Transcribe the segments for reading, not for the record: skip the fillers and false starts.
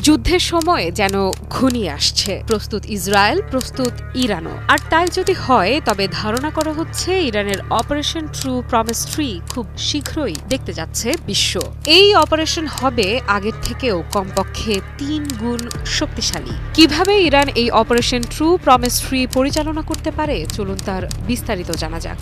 যুদ্ধের সময় যেন ঘনিয়ে আসছে। প্রস্তুত ইসরায়েল, প্রস্তুত ইরানও। আর তাই যদি হয় তবে ধারণা করা হচ্ছে ইরানের অপারেশন ট্রু প্রমিস 3 খুব শীঘ্রই দেখতে যাচ্ছে বিশ্ব। এই অপারেশন হবে আগের থেকেও কমপক্ষে 3 গুণ শক্তিশালী। কিভাবে ইরান এই অপারেশন ট্রু প্রমিস 3 পরিচালনা করতে পারে, চলুন তার বিস্তারিত জানা যাক।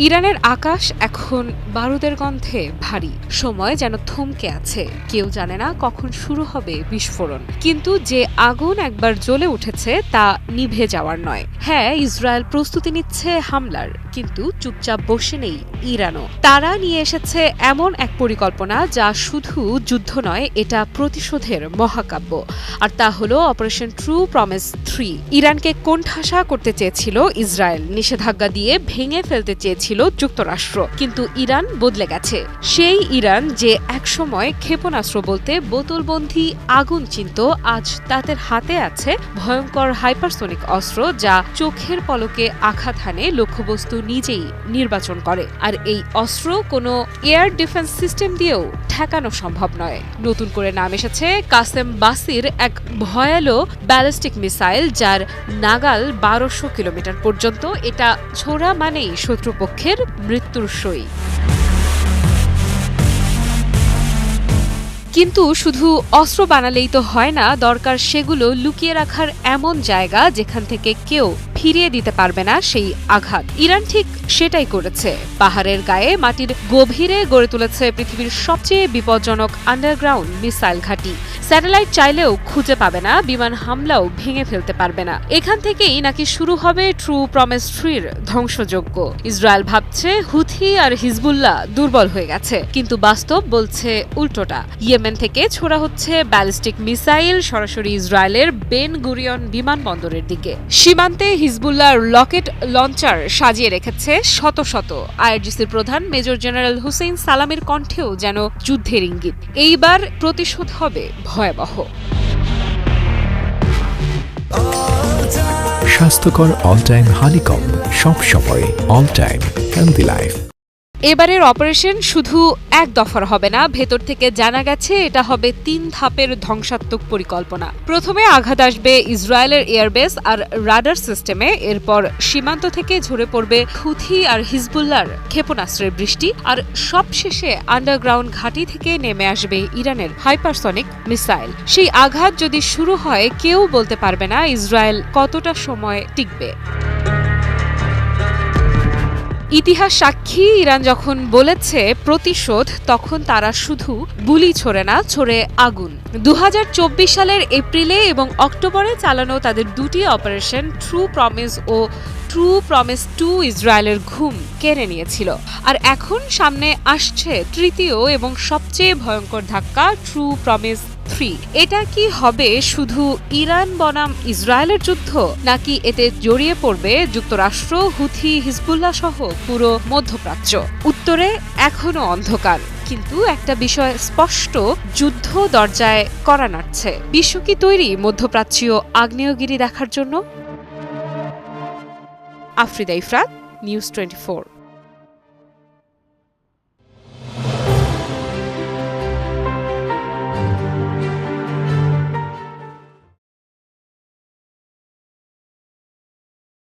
ইরানের আকাশ এখন বারুদের গন্ধে ভারী। সময় যেন থমকে আছে। কেউ জানে না কখন শুরু হবে বিস্ফোরণ। কিন্তু যে আগুন একবার জ্বলে উঠেছে তা নিভে যাওয়ার নয়। হ্যাঁ, ইসরায়েল প্রস্তুতি নিচ্ছে হামলার, কিন্তু চুপচাপ বসে নেই ইরানও। তারা নিয়ে এসেছে এমন এক পরিকল্পনা যা শুধু যুদ্ধ নয়, এটা প্রতিশোধের মহাকাব্য। আর তা হলো অপারেশন ট্রু প্রমিস 3। ইরানকে কোণঠাসা করতে চেয়েছিল ইসরায়েল, নিষেধাজ্ঞা দিয়ে ভেঙে ফেলতে চেয়েছিল যুক্তরাষ্ট্র। কিন্তু ইরান বদলে গেছে। সেই ইরান যে একসময় ক্ষেপণাস্ত্র বলতে বোতলবন্দী আগুন চিনত, আজ তাদের হাতে আছে ভয়ঙ্কর হাইপারসোনিক অস্ত্র যা চোখের পলকে আঘাত হানে, লক্ষ্যবস্তু নিজেই নির্বাচন করে। আর এই অস্ত্র কোনো এয়ার ডিফেন্স সিস্টেম দিয়েও ঠেকানো সম্ভব নয়। নতুন করে নাম এসেছে কাসেম বাসির এক ভয়ালো ব্যালিস্টিক মিসাইল, যার নাগাল 1200 কিলোমিটার পর্যন্ত। এটা ছোড়া মানেই শত্রুপক্ষের মৃত্যুর সই। কিন্তু শুধু অস্ত্র বানালেই তো হয় না, দরকার সেগুলো লুকিয়ে রাখার এমন জায়গা যেখান থেকে কেউ ফিরিয়ে দিতে পারবে না সেই আঘাত। ইরান ঠিক সেটাই করেছে। পাহাড়ের গায়ে মাটির গভীরে গড়ে তুলেছে পৃথিবীর সবচেয়ে বিপজ্জনক আন্ডারগ্রাউন্ড মিসাইল ঘাঁটি। স্যাটেলাইট চাইলেও খুঁজে পাবে না, বিমান হামলাও ভেঙে ফেলতে পারবে না। এখান থেকেই নাকি শুরু হবে ট্রু প্রমিস 3-র ধ্বংসযজ্ঞ। ইসরায়েল ভাবছে হুথি আর হিজবুল্লাহ দুর্বল হয়ে গেছে, কিন্তু বাস্তব বলছে উল্টোটা। ইয়েমেন থেকে ছোড়া হচ্ছে ব্যালিস্টিক মিসাইল সরাসরি ইসরায়েলের বেন গুরিয়ন বিমানবন্দরের দিকে। সীমান্তে হিজবুল্লাহর রকেট লঞ্চার সাজিয়ে রেখেছে শত শত। আইআরজিসির প্রধান মেজর জেনারেল হুসেইন সালামের কণ্ঠেও যেন যুদ্ধের ইঙ্গিত। এইবার প্রতিশোধ হবে ভয়াবহ। স্বাস্থ্যকর অল টাইম হানিকম্ব, সব সময় অল টাইম হেলদি লাইফ। এবারের অপারেশন শুধু এক দফার হবে না। ভেতর থেকে জানা গেছে এটা হবে 3 ধাপের ধ্বংসাত্মক পরিকল্পনা। প্রথমে আঘাত আসবে ইসরায়েলের এয়ারবেস আর রাডার সিস্টেমে। এরপর সীমান্ত থেকে ঝরে পড়বে হুথি আর হিজবুল্লাহর ক্ষেপণাস্ত্রের বৃষ্টি। আর সবশেষে আন্ডারগ্রাউন্ড ঘাঁটি থেকে নেমে আসবে ইরানের হাইপারসনিক মিসাইল। সেই আঘাত যদি শুরু হয়, কেউ বলতে পারবে না ইসরায়েল কতটা সময় টিকবে। ইতিহাস সাক্ষী, ইরান যখন বলেছে প্রতিশোধ, তখন তারা শুধু গুলি ছোড়ে না, ছোড়ে আগুন। 2024 সালের এপ্রিলে এবং অক্টোবরে চালানো তাদের দুটি অপারেশন ট্রু প্রমিস ও ট্রু প্রমিস 2 ইসরায়েলের ঘুম কেড়ে নিয়েছিল। আর এখন সামনে আসছে তৃতীয় এবং সবচেয়ে ভয়ঙ্কর ধাক্কা, ট্রু প্রমিস 3। এটা কি হবে শুধু ইরান বনাম ইসরায়েলের যুদ্ধ, নাকি এতে জড়িয়ে পড়বে যুক্তরাষ্ট্র, হুথি, হিজবুল্লাহ সহ পুরো মধ্যপ্রাচ্য? উত্তরে এখনো অন্ধকার। কিন্তু একটা বিষয় স্পষ্ট, যুদ্ধ দরজায় কড়া নাড়ছে। বিশ্ব কি তৈরি মধ্যপ্রাচ্যীয় আগ্নেয়গিরি দেখার জন্য? আফ্রিদা ইফরাত, নিউজ 24।